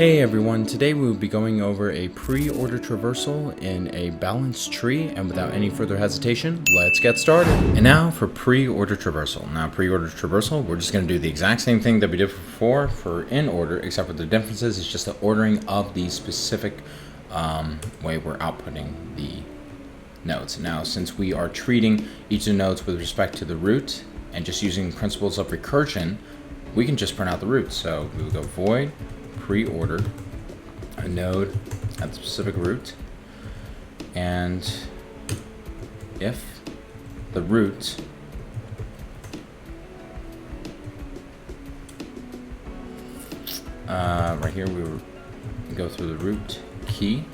Hey everyone, today we will be going over a pre-order traversal in a balanced tree, and without any further hesitation, let's get started. And now for pre-order traversal. Now pre-order traversal, we're just going to do the exact same thing that we did before for in order, except for the differences is just the ordering of the specific way we're outputting the nodes. Now since we are treating each of the nodes with respect to the root and just using principles of recursion, we can just print out the root. So we will go void pre-order a node at the specific root, and if the root right here, we will go through the root key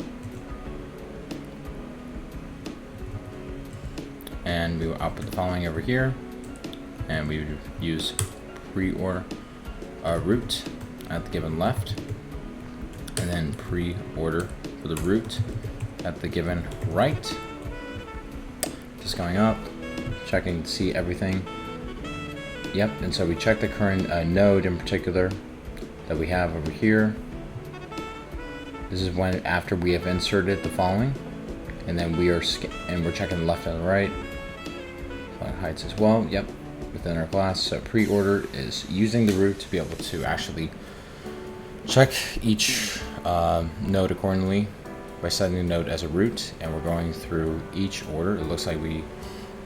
and we will output the following over here, and we would use pre-order root at the given left, and then pre-order for the root at the given right. Just going up, checking to see everything. Yep, and so we check the current node in particular that we have over here. This is when after we have inserted the following, and then we're checking the left and the right. Heights as well. Yep, within our class. So pre-order is using the root to be able to actually check each node accordingly by setting the node as a root, and we're going through each order. It looks like we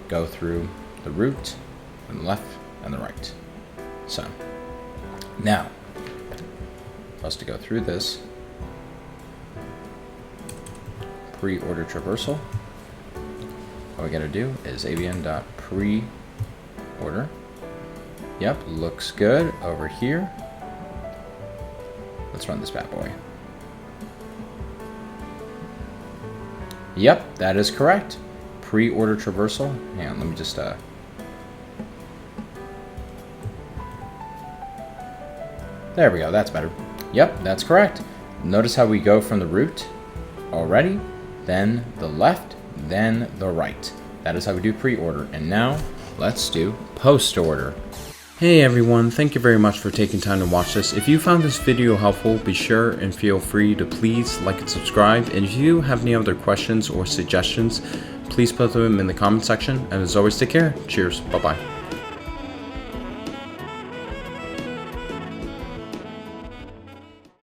go through the root and the left and the right. So now for us to go through this pre-order traversal, what we gotta do is avn.pre-order. Yep, looks good over here. Let's run this bad boy. Yep, that is correct. Pre-order traversal. Hang on, let me just there we go, that's better. Yep, that's correct. Notice how we go from the root already, then the left, then the right. That is how we do pre-order. And now let's do post-order. Hey everyone, thank you very much for taking time to watch this. If you found this video helpful, be sure and feel free to please like and subscribe. And if you have any other questions or suggestions, please put them in the comment section. And as always, take care. Cheers. Bye-bye.